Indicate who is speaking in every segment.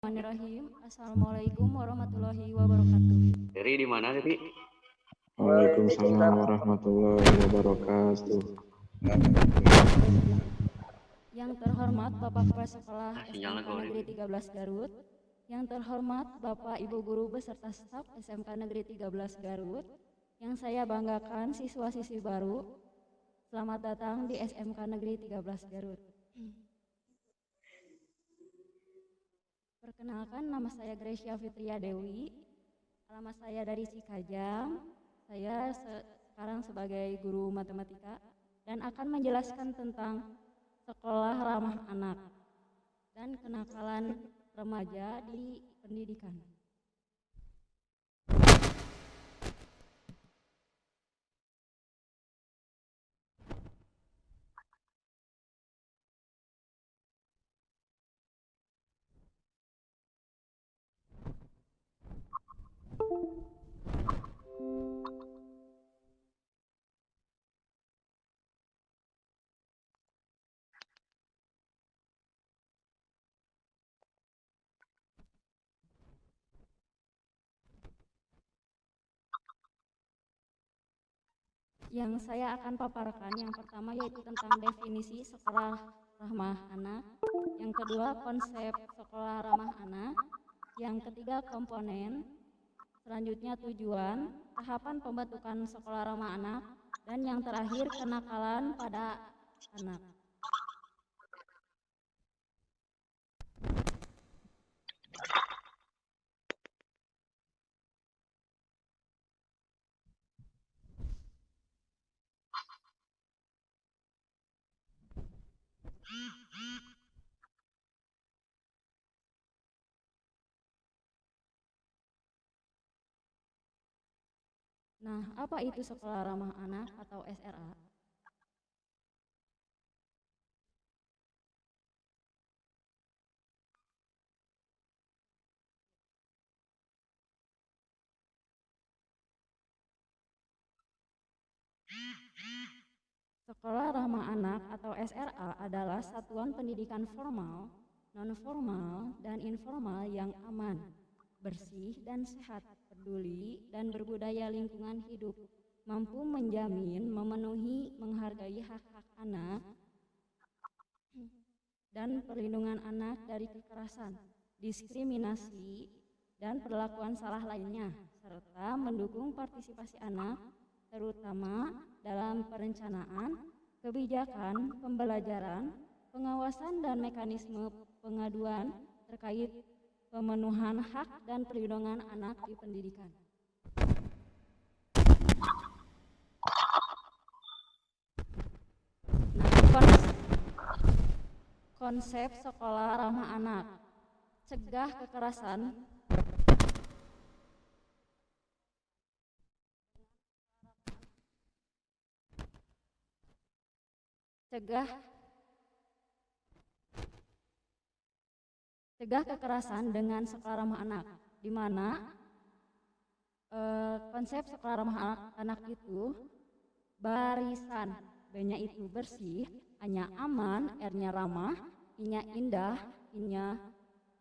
Speaker 1: Bismillahirrahmanirrahim. Assalamualaikum warahmatullahi wabarakatuh.
Speaker 2: Dari di mana tadi?
Speaker 3: Waalaikumsalam warahmatullahi wabarakatuh.
Speaker 1: Yang terhormat Bapak Kepala Sekolah
Speaker 2: Sinyalnya
Speaker 1: SMK
Speaker 2: goreng.
Speaker 1: Negeri 13 Garut. Yang terhormat Bapak Ibu Guru beserta staf SMK Negeri 13 Garut. Yang saya banggakan siswa-siswi baru. Selamat datang di SMK Negeri 13 Garut. Perkenalkan, nama saya Gracia Fitria Dewi. Alamat saya dari Cikajang. Saya sekarang sebagai guru matematika dan akan menjelaskan tentang sekolah ramah anak dan kenakalan remaja di pendidikan. Yang saya akan paparkan yang pertama yaitu tentang definisi sekolah ramah anak, yang kedua konsep sekolah ramah anak, yang ketiga komponen, selanjutnya tujuan, tahapan pembentukan sekolah ramah anak, dan yang terakhir kenakalan pada anak. Nah, apa itu sekolah ramah anak atau SRA? Sekolah ramah anak atau SRA adalah satuan pendidikan formal, non-formal, dan informal yang aman, bersih dan sehat, peduli dan berbudaya lingkungan hidup, mampu menjamin, memenuhi, menghargai hak-hak anak, dan perlindungan anak dari kekerasan, diskriminasi, dan perlakuan salah lainnya, serta mendukung partisipasi anak, terutama dalam perencanaan, kebijakan, pembelajaran, pengawasan, dan mekanisme pengaduan terkait pemenuhan hak dan perlindungan anak di pendidikan. Nah, konsep sekolah ramah anak, cegah kekerasan, cegah kekerasan dengan sekolah ramah anak, di mana konsep sekolah ramah anak itu barisan, B-nya itu bersih, A-nya aman, R-nya ramah, I-nya indah, I-nya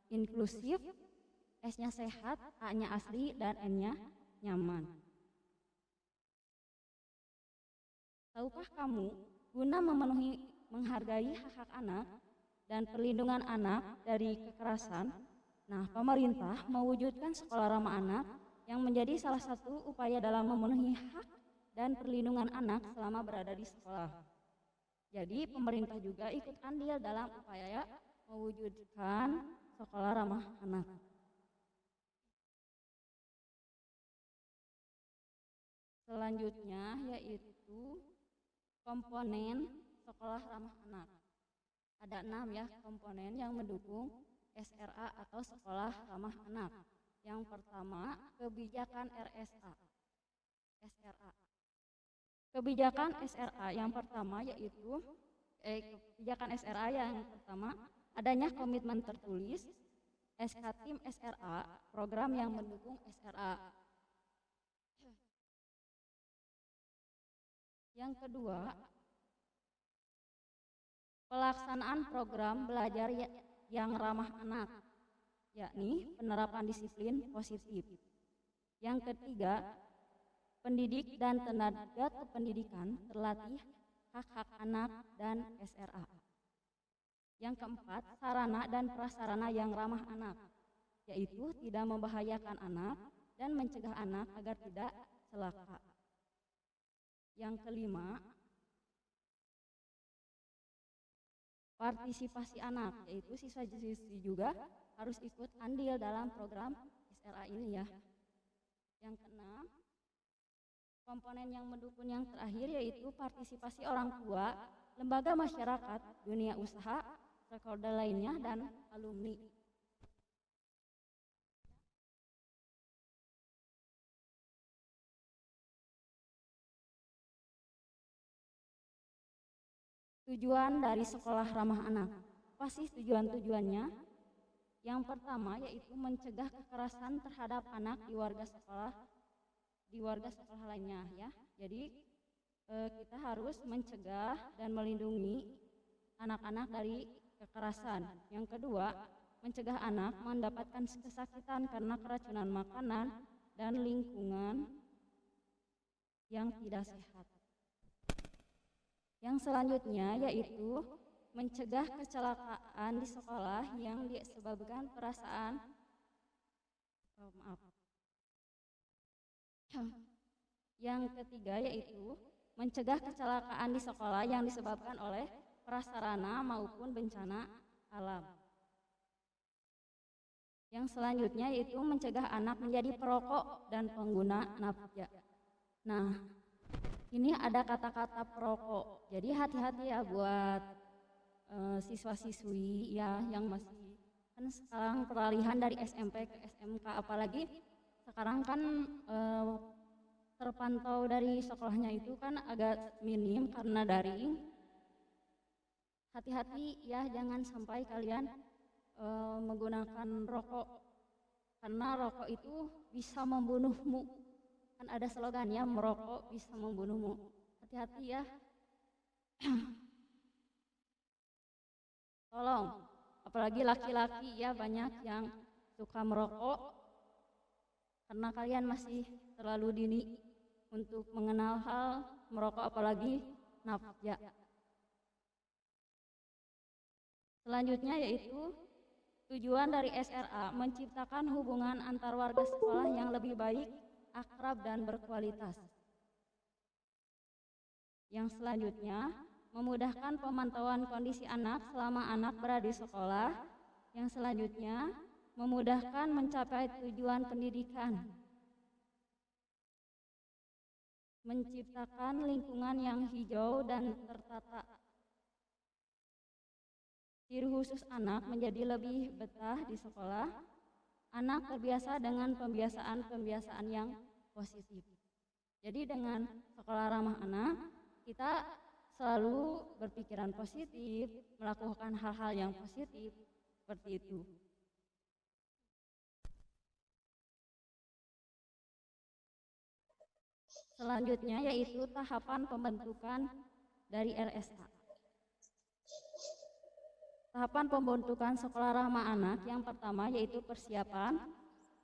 Speaker 1: inklusif, S-nya sehat, A-nya asli, dan N-nya nyaman. Tahukah kamu, guna memenuhi menghargai hak-hak anak dan perlindungan anak dari kekerasan, nah pemerintah mewujudkan sekolah ramah anak yang menjadi salah satu upaya dalam memenuhi hak dan perlindungan anak selama berada di sekolah. Jadi pemerintah juga ikut andil dalam upaya mewujudkan sekolah ramah anak. Selanjutnya yaitu komponen sekolah ramah anak. Ada 6 ya komponen yang mendukung SRA atau sekolah ramah anak. Yang pertama, kebijakan SRA. Kebijakan SRA yang pertama yaitu kebijakan SRA yang pertama adanya komitmen tertulis SK Tim SRA, program yang mendukung SRA. Yang kedua, pelaksanaan program belajar yang ramah anak. yakni penerapan disiplin positif. Yang ketiga, pendidik dan tenaga kependidikan terlatih hak-hak anak dan SRA. Yang keempat, sarana dan prasarana yang ramah anak, yaitu tidak membahayakan anak dan mencegah anak agar tidak celaka. Yang kelima, partisipasi anak, yaitu siswa-siswi juga harus ikut andil dalam program SRA ini ya. Yang keenam, komponen yang mendukung yang terakhir yaitu partisipasi orang tua, lembaga masyarakat, dunia usaha, stakeholder lainnya, dan alumni. Tujuan dari sekolah ramah anak. Apa sih tujuan-tujuannya? Yang pertama yaitu mencegah kekerasan terhadap anak di warga sekolah lainnya ya. Jadi kita harus mencegah dan melindungi anak-anak dari kekerasan. Yang kedua, mencegah anak mendapatkan kesakitan karena keracunan makanan dan lingkungan yang tidak sehat. Yang selanjutnya yaitu mencegah kecelakaan di sekolah yang disebabkan Yang ketiga yaitu mencegah kecelakaan di sekolah yang disebabkan oleh prasarana maupun bencana alam. Yang selanjutnya yaitu mencegah anak menjadi perokok dan pengguna nafya. Nah, ini ada kata-kata perokok. Jadi hati-hati ya buat siswa-siswi ya yang masih kan sekarang peralihan dari SMP ke SMK, apalagi sekarang kan terpantau dari sekolahnya itu kan agak minim karena daring. Hati-hati ya, jangan sampai kalian menggunakan rokok, karena rokok itu bisa membunuhmu. Kan ada slogannya, merokok bisa membunuhmu. Hati-hati ya. Tolong, apalagi laki-laki ya, banyak yang suka merokok karena kalian masih terlalu dini untuk mengenal hal merokok, apalagi nafya. Selanjutnya yaitu tujuan dari SRA menciptakan hubungan antar warga sekolah yang lebih baik, akrab dan berkualitas. Yang selanjutnya memudahkan pemantauan kondisi anak selama anak berada di sekolah. Yang selanjutnya memudahkan mencapai tujuan pendidikan, menciptakan lingkungan yang hijau dan tertata. Ciri khusus anak menjadi lebih betah di sekolah. Anak terbiasa dengan pembiasaan yang positif. Jadi dengan sekolah ramah anak, kita selalu berpikiran positif, melakukan hal-hal yang positif, seperti itu. Selanjutnya yaitu tahapan pembentukan dari RSA. Tahapan pembentukan sekolah ramah anak yang pertama yaitu persiapan,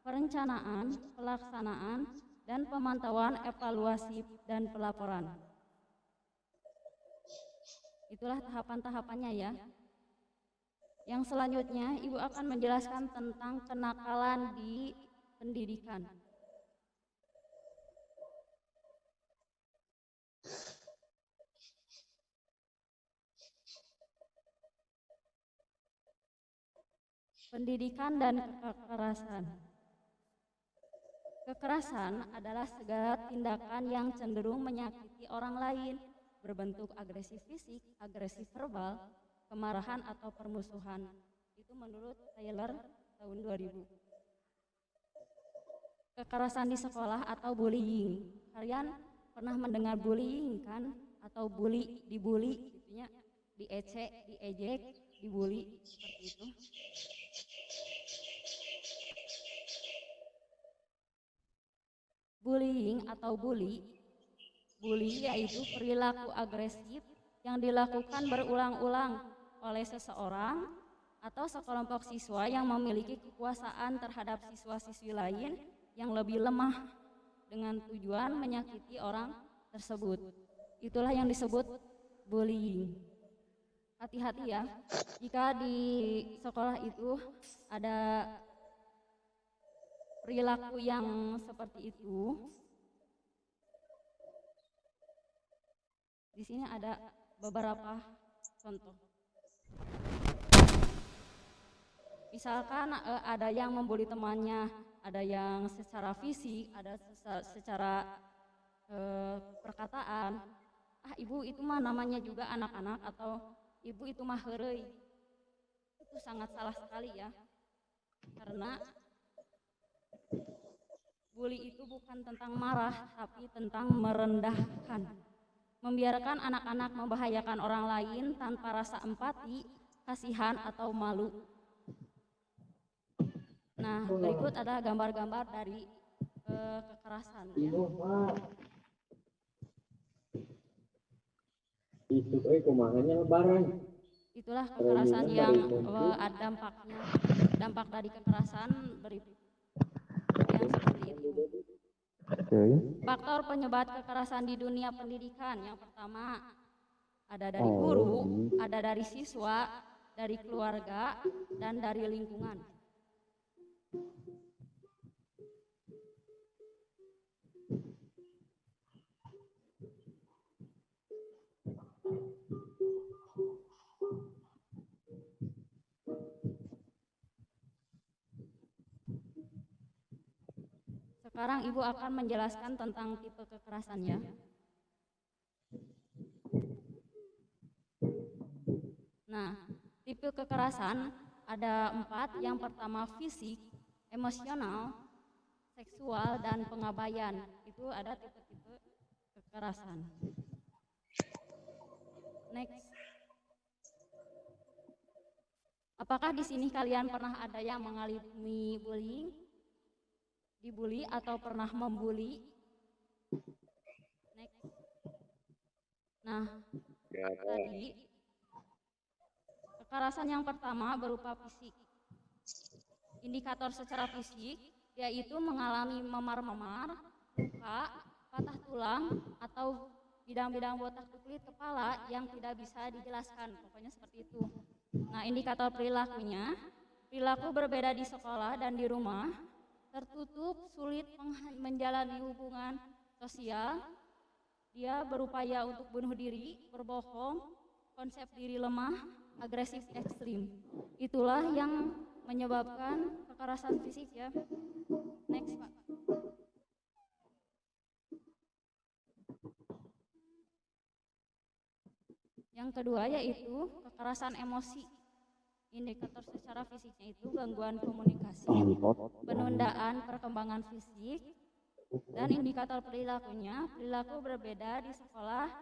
Speaker 1: perencanaan, pelaksanaan, dan pemantauan, evaluasi, dan pelaporan. Itulah tahapan-tahapannya ya. Yang selanjutnya Ibu akan menjelaskan tentang kenakalan di pendidikan. Pendidikan dan kekerasan. Kekerasan adalah segala tindakan yang cenderung menyakiti orang lain, berbentuk agresi fisik, agresi verbal, kemarahan atau permusuhan. Itu menurut Taylor tahun 2000. Kekerasan di sekolah atau bullying. Kalian pernah mendengar bullying kan? Atau dibully, gitunya, diejek, dibully, seperti itu. Bullying atau bully yaitu perilaku agresif yang dilakukan berulang-ulang oleh seseorang atau sekelompok siswa yang memiliki kekuasaan terhadap siswa-siswi lain yang lebih lemah dengan tujuan menyakiti orang tersebut. Itulah yang disebut bullying. Hati-hati ya, jika di sekolah itu ada perilaku yang seperti itu. Di sini ada beberapa contoh. Misalkan ada yang membuli temannya, ada yang secara fisik, ada secara perkataan. Ah, ibu itu mah namanya juga anak-anak, atau ibu itu mah heureuy. Itu sangat salah sekali ya. Karena bully itu bukan tentang marah, tapi tentang merendahkan. Membiarkan anak-anak membahayakan orang lain tanpa rasa empati, kasihan, atau malu. Nah, berikut ada gambar-gambar dari kekerasan. Ya. Itulah kekerasan yang ada dampaknya. Dampak dari kekerasan berikut yang seperti itu. Faktor penyebab kekerasan di dunia pendidikan. Yang pertama, ada dari guru, ada dari siswa, dari keluarga, dan dari lingkungan. Sekarang Ibu akan menjelaskan tentang tipe kekerasan ya. Nah, tipe kekerasan ada 4. Yang pertama fisik, emosional, seksual, dan pengabaian. Itu ada tipe-tipe kekerasan. Next. Apakah di sini kalian pernah ada yang mengalami bullying? Dibully atau pernah membuli? Next. Nah, tadi kekerasan yang pertama berupa fisik. Indikator secara fisik yaitu mengalami memar-memar, luka, patah tulang, atau bidang-bidang botak di kulit kepala yang tidak bisa dijelaskan. Pokoknya seperti itu. Nah, indikator perilakunya, perilaku berbeda di sekolah dan di rumah, tertutup, sulit menjalani hubungan sosial, dia berupaya untuk bunuh diri, berbohong, konsep diri lemah, agresif ekstrim. Itulah yang menyebabkan kekerasan fisik ya. Next, Pak. Yang kedua yaitu kekerasan emosi. Indikator secara fisiknya itu gangguan komunikasi, penundaan perkembangan fisik, dan indikator perilakunya, perilaku berbeda di sekolah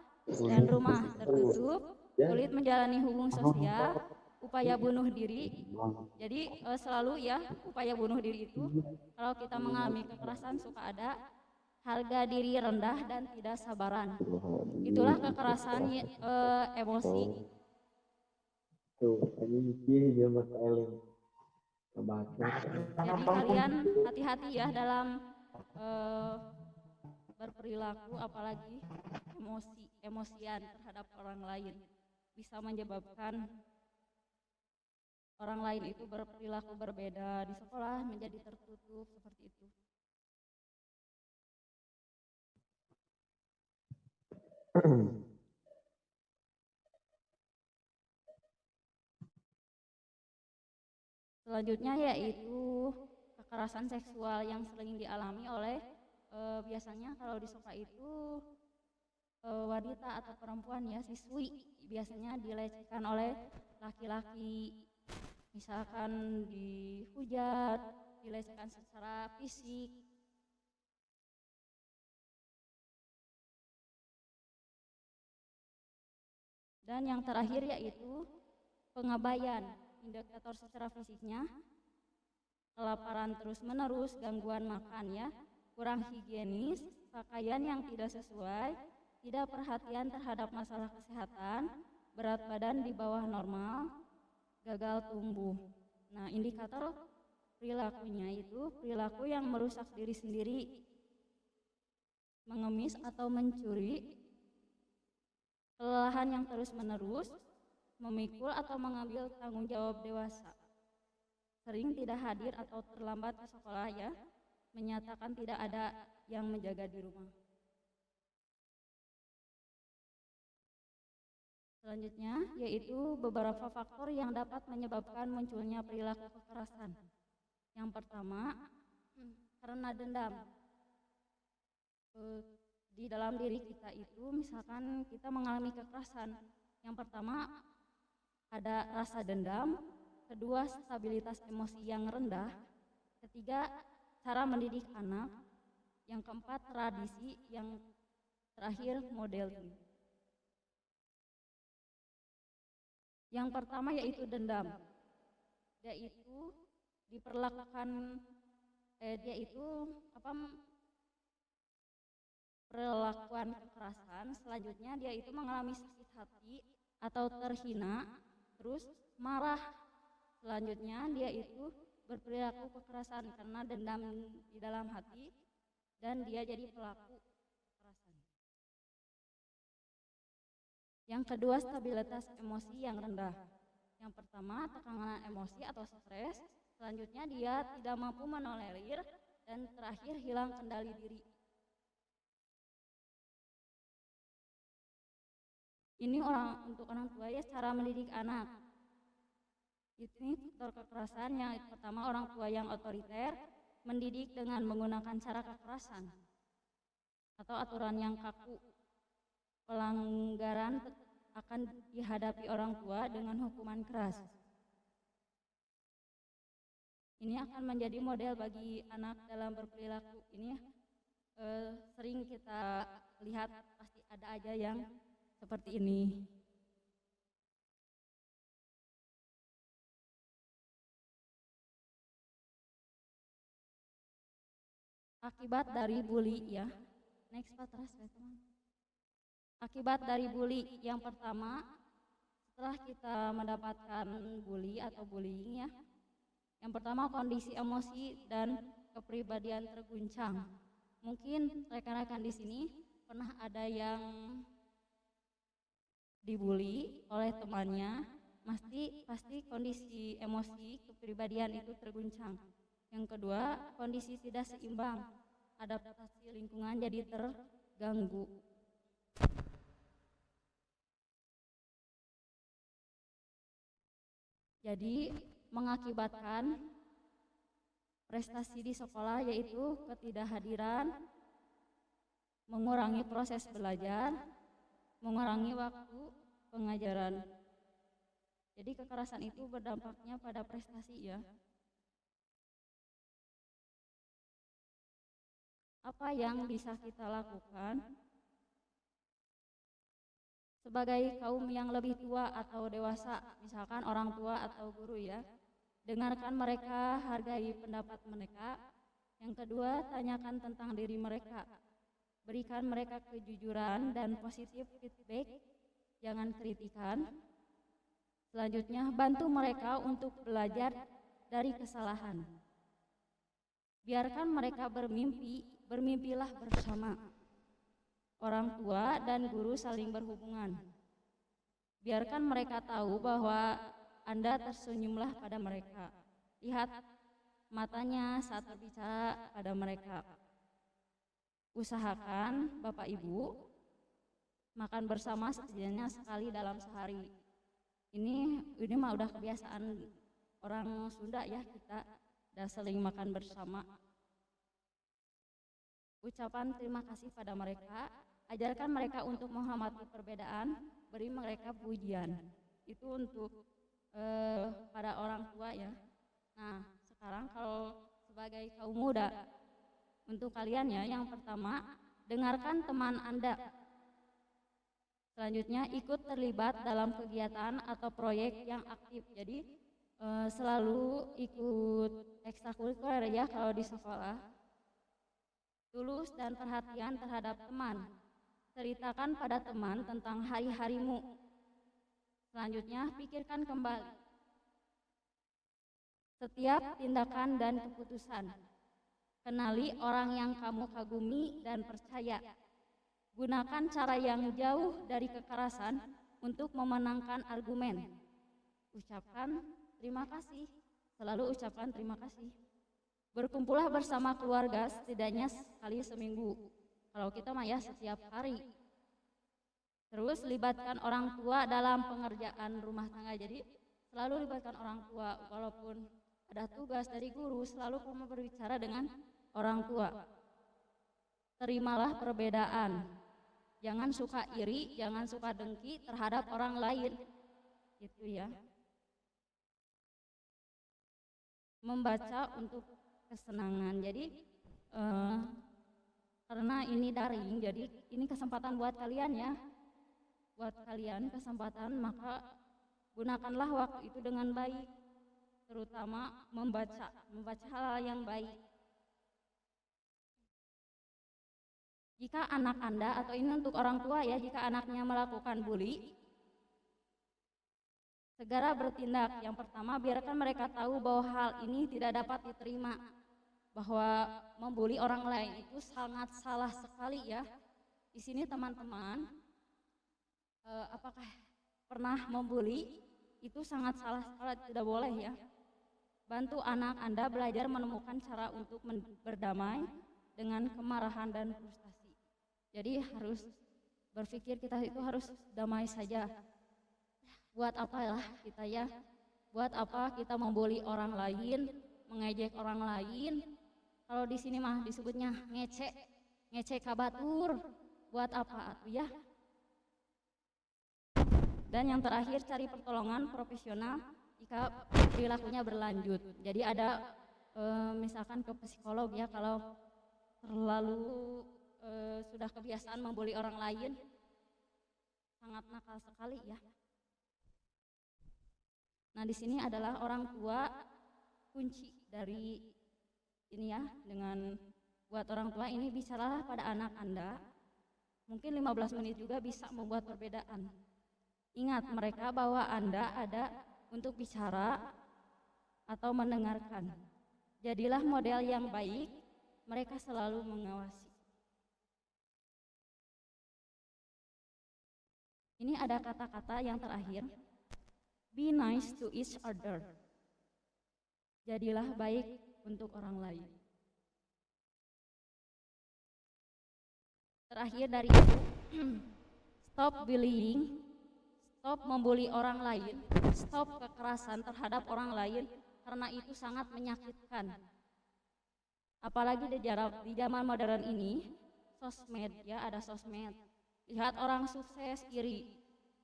Speaker 1: dan rumah, tertutup, sulit menjalani hubungan sosial, upaya bunuh diri. Jadi selalu ya upaya bunuh diri itu kalau kita mengalami kekerasan suka ada harga diri rendah dan tidak sabaran. Itulah kekerasan emosi.
Speaker 2: Jadi
Speaker 1: kalian hati-hati ya dalam berperilaku, apalagi emosian terhadap orang lain, bisa menyebabkan orang lain itu berperilaku berbeda di sekolah, menjadi tertutup seperti itu. Selanjutnya yaitu kekerasan seksual yang sering dialami oleh biasanya kalau di sekolah itu wanita atau perempuan ya, siswi biasanya dilecehkan oleh laki-laki, misalkan dihujat, dilecehkan secara fisik. Dan yang terakhir yaitu pengabaian. Indikator secara fisiknya, kelaparan terus-menerus, gangguan makan ya, kurang higienis, pakaian yang tidak sesuai, tidak perhatian terhadap masalah kesehatan, berat badan di bawah normal, gagal tumbuh. Nah, indikator perilakunya itu perilaku yang merusak diri sendiri, mengemis atau mencuri, kelelahan yang terus-menerus, memikul atau mengambil tanggung jawab dewasa, sering tidak hadir atau terlambat ke sekolah ya, menyatakan tidak ada yang menjaga di rumah. Selanjutnya yaitu beberapa faktor yang dapat menyebabkan munculnya perilaku kekerasan. Yang pertama, karena dendam. Di dalam diri kita itu misalkan kita mengalami kekerasan. Yang pertama ada rasa dendam, kedua stabilitas emosi yang rendah, ketiga cara mendidik anak, yang keempat tradisi, yang terakhir modeling. Yang pertama yaitu dendam. Dia itu diperlakukan perlakuan kekerasan. Selanjutnya dia itu mengalami sakit hati atau terhina, terus marah. Selanjutnya dia itu berperilaku kekerasan karena dendam di dalam hati dan dia jadi pelaku kekerasan. Yang kedua, stabilitas emosi yang rendah. Yang pertama, tekanan emosi atau stres. Selanjutnya dia tidak mampu menolerir, dan terakhir hilang kendali diri. Ini untuk orang tua ya, cara mendidik anak. Ini faktor kekerasan. Yang pertama, orang tua yang otoriter mendidik dengan menggunakan cara kekerasan atau aturan yang kaku. Pelanggaran akan dihadapi orang tua dengan hukuman keras. Ini akan menjadi model bagi anak dalam berperilaku. Ini sering kita lihat, pasti ada aja yang seperti ini. Akibat dari bully ya. Next patras ya teman. Akibat dari bully yang pertama, setelah kita mendapatkan bully atau bullying ya, yang pertama kondisi emosi dan kepribadian terguncang. Mungkin rekan-rekan di sini pernah ada yang dibully oleh temannya, pasti kondisi emosi kepribadian itu terguncang. Yang kedua, kondisi tidak seimbang, adaptasi lingkungan jadi terganggu. Jadi mengakibatkan prestasi di sekolah yaitu ketidakhadiran, mengurangi proses belajar, mengurangi waktu pengajaran. Jadi kekerasan itu berdampaknya pada prestasi ya. Apa yang bisa kita lakukan sebagai kaum yang lebih tua atau dewasa, misalkan orang tua atau guru ya? Dengarkan mereka, hargai pendapat mereka. Yang kedua, tanyakan tentang diri mereka. Berikan mereka kejujuran dan positif feedback, jangan kritikan. Selanjutnya, bantu mereka untuk belajar dari kesalahan. Biarkan mereka bermimpi, bermimpilah bersama. Orang tua dan guru saling berhubungan. Biarkan mereka tahu bahwa Anda tersenyumlah pada mereka. Lihat matanya saat berbicara pada mereka. Usahakan Bapak Ibu makan bersama setidaknya sekali dalam sehari. Ini mah udah kebiasaan orang Sunda ya, kita udah sering makan bersama. Ucapan terima kasih pada mereka, ajarkan mereka untuk menghormati perbedaan, beri mereka pujian. Itu untuk pada orang tua ya. Nah, sekarang kalau sebagai kaum muda, untuk kalian ya, yang pertama, dengarkan teman Anda. Selanjutnya, ikut terlibat dalam kegiatan atau proyek yang aktif. Jadi, selalu ikut ekstrakurikuler ya kalau di sekolah. Tulus dan perhatian terhadap teman. Ceritakan pada teman tentang hari-harimu. Selanjutnya, pikirkan kembali setiap tindakan dan keputusan. Kenali orang yang kamu kagumi dan percaya. Gunakan cara yang jauh dari kekerasan untuk memenangkan argumen. Ucapkan terima kasih. Selalu ucapkan terima kasih. Berkumpullah bersama keluarga setidaknya sekali seminggu. Kalau kita mah ya setiap hari. Terus libatkan orang tua dalam pengerjaan rumah tangga. Jadi selalu libatkan orang tua, walaupun ada tugas dari guru, selalu kamu berbicara dengan orang tua. Terimalah perbedaan. Jangan suka iri, jangan suka dengki terhadap orang lain. Gitu ya. Membaca untuk kesenangan. Jadi karena ini daring, jadi ini kesempatan buat kalian ya. Buat kalian kesempatan, maka gunakanlah waktu itu dengan baik. Terutama membaca hal yang baik. Jika anak Anda, atau ini untuk orang tua ya, jika anaknya melakukan bully, segera bertindak. Yang pertama, biarkan mereka tahu bahwa hal ini tidak dapat diterima. Bahwa membuli orang lain itu sangat salah sekali ya. Di sini teman-teman, apakah pernah membuli? Itu sangat salah sekali, tidak boleh ya. Bantu anak Anda belajar menemukan cara untuk berdamai dengan kemarahan dan frustasi. Jadi harus berpikir kita itu harus damai saja. Buat apalah kita ya? Buat apa kita membuli orang lain, mengejek orang lain? Kalau di sini mah disebutnya ngecek kabatur. Buat apa ya? Dan yang terakhir, cari pertolongan profesional jika perilakunya berlanjut. Jadi ada misalkan ke psikolog ya, kalau terlalu sudah kebiasaan membuli orang lain, sangat nakal sekali ya. Nah, di sini adalah orang tua kunci dari ini ya, dengan buat orang tua ini bicaralah pada anak Anda. Mungkin 15 menit juga bisa membuat perbedaan. Ingat mereka bahwa Anda ada untuk bicara atau mendengarkan. Jadilah model yang baik, mereka selalu mengawasi. Ini ada kata-kata yang terakhir. Be nice to each other. Jadilah baik untuk orang lain. Terakhir dari itu, stop bullying, stop membuli orang lain, stop kekerasan terhadap orang lain, karena itu sangat menyakitkan. Apalagi di zaman modern ini, sosmed ya, ada sosmed. Lihat orang sukses, iri,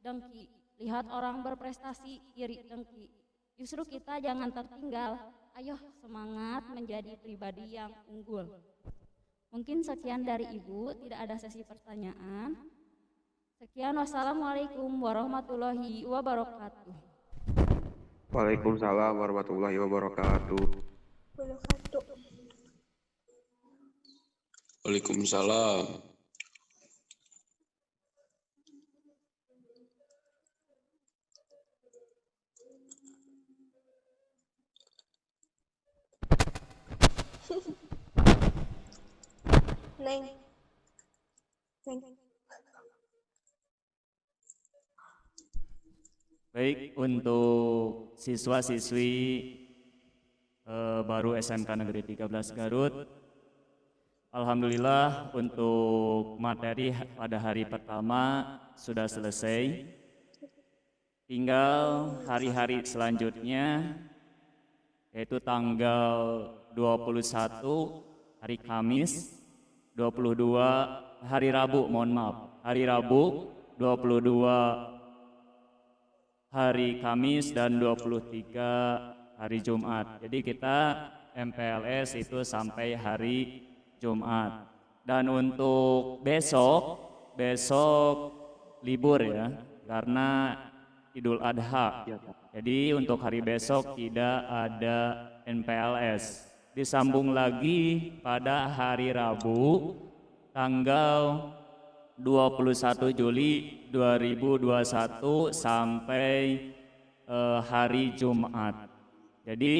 Speaker 1: dengki. Lihat orang berprestasi, iri, dengki. Justru kita jangan tertinggal. Ayo semangat menjadi pribadi yang unggul. Mungkin sekian dari Ibu, tidak ada sesi pertanyaan. Sekian, wassalamualaikum warahmatullahi wabarakatuh.
Speaker 3: Waalaikumsalam warahmatullahi wabarakatuh.
Speaker 2: Waalaikumsalam.
Speaker 4: Neng.
Speaker 5: Baik, untuk siswa-siswi baru SMK Negeri 13 Garut, alhamdulillah untuk materi pada hari pertama sudah selesai. Tinggal hari-hari selanjutnya, yaitu tanggal 21 hari Kamis, 22 hari Rabu, mohon maaf, hari Rabu, 22 hari Kamis, dan 23 hari Jumat. Jadi kita MPLS itu sampai hari Jumat. Dan untuk besok libur ya, karena Idul Adha. Jadi untuk hari besok tidak ada NPLS. Disambung lagi pada hari Rabu tanggal 21 Juli 2021 sampai hari Jumat. Jadi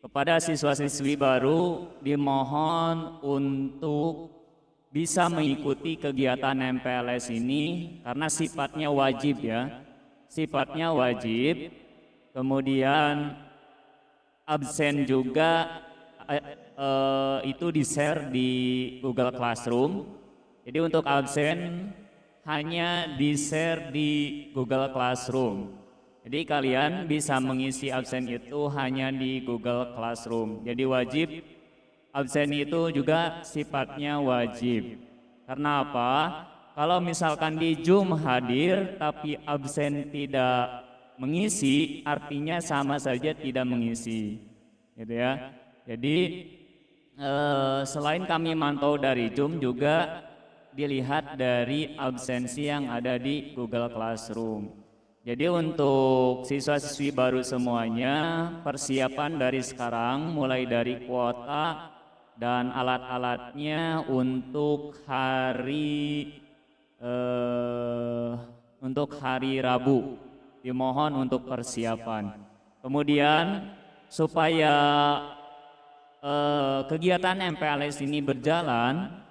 Speaker 5: kepada siswa-siswi baru dimohon untuk bisa mengikuti kegiatan MPLS ini karena sifatnya wajib ya. Sifatnya wajib. Kemudian absen juga itu di-share di Google Classroom. Jadi untuk absen hanya di-share di Google Classroom. Jadi kalian bisa mengisi absen itu hanya di Google Classroom. Jadi wajib, absen itu juga sifatnya wajib. Karena apa? Kalau misalkan di Zoom hadir tapi absen tidak mengisi, artinya sama saja tidak mengisi. Gitu ya. Jadi selain kami mantau dari Zoom juga dilihat dari absensi yang ada di Google Classroom. Jadi untuk siswa-siswi baru semuanya, persiapan dari sekarang mulai dari kuota dan alat-alatnya untuk hari Rabu. Dimohon untuk persiapan. Kemudian supaya kegiatan MPLS ini berjalan,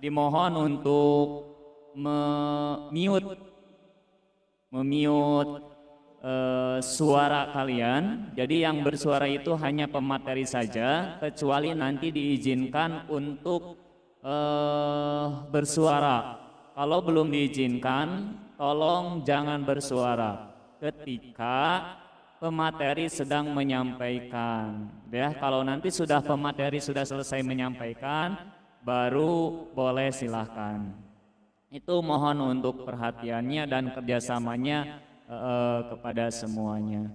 Speaker 5: dimohon untuk memute suara kalian. Jadi yang bersuara itu hanya pemateri saja, kecuali nanti diizinkan untuk bersuara. Kalau belum diizinkan, tolong jangan bersuara ketika pemateri sedang menyampaikan. Ya, kalau nanti sudah pemateri sudah selesai menyampaikan, baru boleh silahkan. Itu mohon untuk perhatiannya dan kerjasamanya kepada semuanya.